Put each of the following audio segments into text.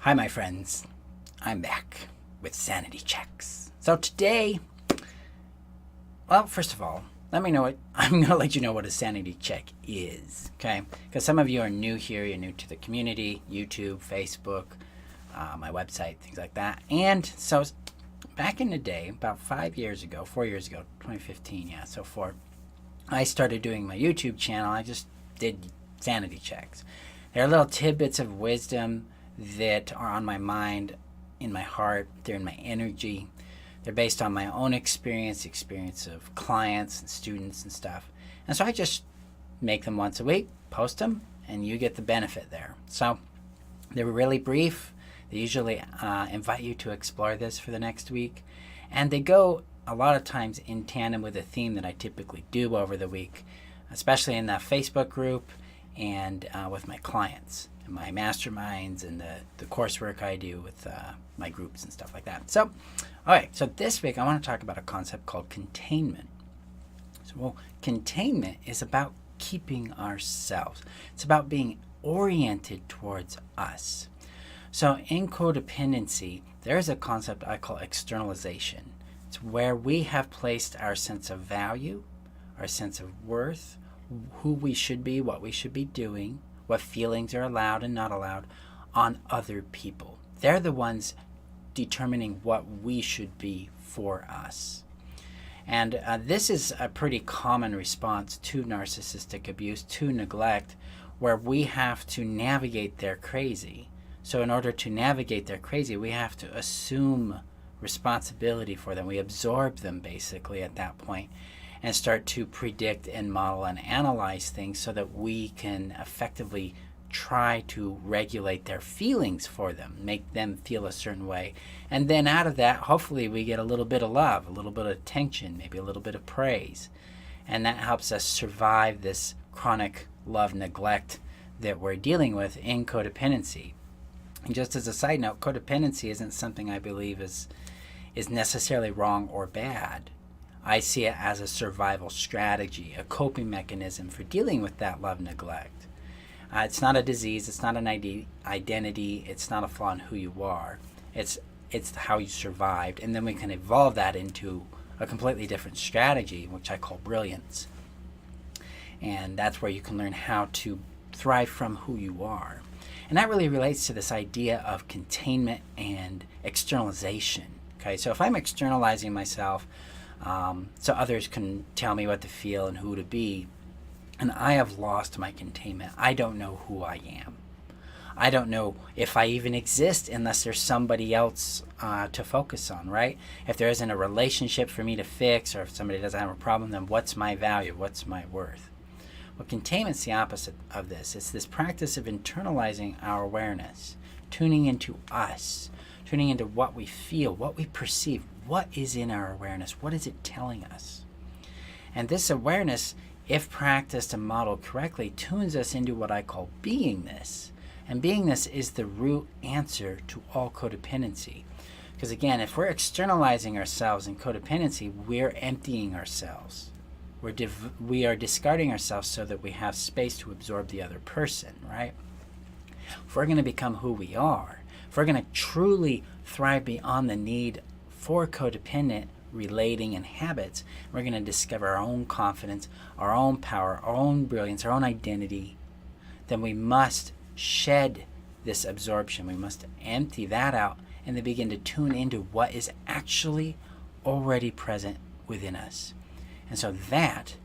Hi, my friends. I'm back with Sanity Checks. So today, well, first of all, I'm going to let you know what a sanity check is, okay? Because some of you are new here, you're new to the community, YouTube, Facebook, my website, things like that. And so back in the day, about 4 years ago, 2015, I started doing my YouTube channel. I just did sanity checks. They're little tidbits of wisdom that are on my mind, in my heart, they're in my energy. They're based on my own experience of clients and students and stuff. And so I just make them once a week, post them, and you get the benefit there. So they're really brief. They usually invite you to explore this for the next week. And they go a lot of times in tandem with a theme that I typically do over the week, especially in the Facebook group and with my clients and my masterminds and the coursework I do with my groups and stuff like that. So, all right, so this week I want to talk about a concept called containment. So, containment is about keeping ourselves. It's about being oriented towards us. So in codependency, there is a concept I call externalization. It's where we have placed our sense of value, our sense of worth, who we should be, what we should be doing, what feelings are allowed and not allowed on other people. They're the ones determining what we should be for us. And this is a pretty common response to narcissistic abuse, to neglect, where we have to navigate their crazy. So in order to navigate their crazy, we have to assume responsibility for them. We absorb them basically at that point and start to predict and model and analyze things so that we can effectively try to regulate their feelings for them, make them feel a certain way. And then out of that, hopefully we get a little bit of love, a little bit of attention, maybe a little bit of praise. And that helps us survive this chronic love neglect that we're dealing with in codependency. And just as a side note, codependency isn't something I believe is necessarily wrong or bad. I see it as a survival strategy, a coping mechanism for dealing with that love neglect. It's not a disease, it's not an identity, it's not a flaw in who you are. It's how you survived, and then we can evolve that into a completely different strategy, which I call brilliance. And that's where you can learn how to thrive from who you are. And that really relates to this idea of containment and externalization. Okay, so if I'm externalizing myself so others can tell me what to feel and who to be, and I have lost my containment, I don't know who I am. I don't know if I even exist unless there's somebody else to focus on, right? If there isn't a relationship for me to fix, or if somebody doesn't have a problem, then what's my value? What's my worth? Well, containment's the opposite of this. It's this practice of internalizing our awareness, tuning into us, tuning into what we feel, what we perceive, what is in our awareness, what is it telling us? And this awareness, if practiced and modeled correctly, tunes us into what I call beingness. And beingness is the root answer to all codependency. Because again, if we're externalizing ourselves in codependency, we're emptying ourselves. We are discarding ourselves so that we have space to absorb the other person, right? If we're going to become who we are, if we're going to truly thrive beyond the need for codependent relating and habits, we're going to discover our own confidence, our own power, our own brilliance, our own identity, then we must shed this absorption. We must empty that out and then begin to tune into what is actually already present within us. And so that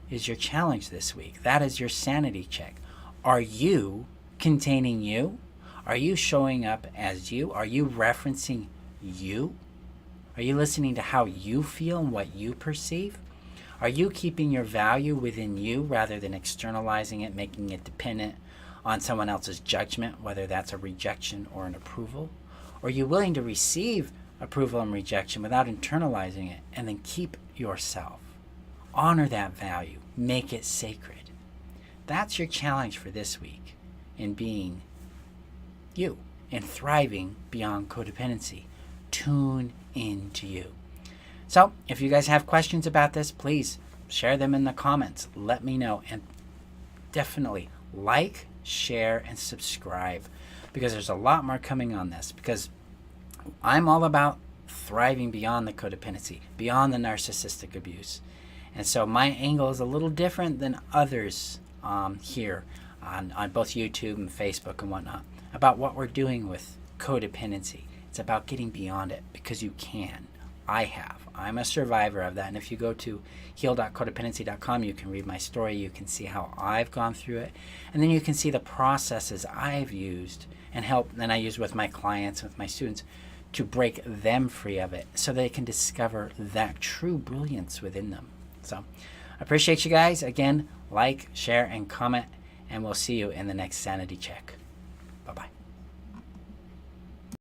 is your challenge this week. That is your sanity check. Are you containing you? Are you showing up as you? Are you referencing you? Are you listening to how you feel and what you perceive? Are you keeping your value within you rather than externalizing it, making it dependent on someone else's judgment, whether that's a rejection or an approval? Or are you willing to receive approval and rejection without internalizing it and then keep yourself? Honor that value. Make it sacred. That's your challenge for this week in being you and thriving beyond codependency. Tune into you. So if you guys have questions about this, please share them in the comments. Let me know. And definitely like, share, and subscribe, because there's a lot more coming on this, because I'm all about thriving beyond the codependency, beyond the narcissistic abuse. And so my angle is a little different than others here on both YouTube and Facebook and whatnot, about what we're doing with codependency. It's about getting beyond it, because you can. I have. I'm a survivor of that. And if you go to heal.codependency.com, you can read my story. You can see how I've gone through it. And then you can see the processes I've used and I use with my clients, with my students, to break them free of it so they can discover that true brilliance within them. So I appreciate you guys. Again, like, share, and comment, and we'll see you in the next Sanity Check. Bye-bye.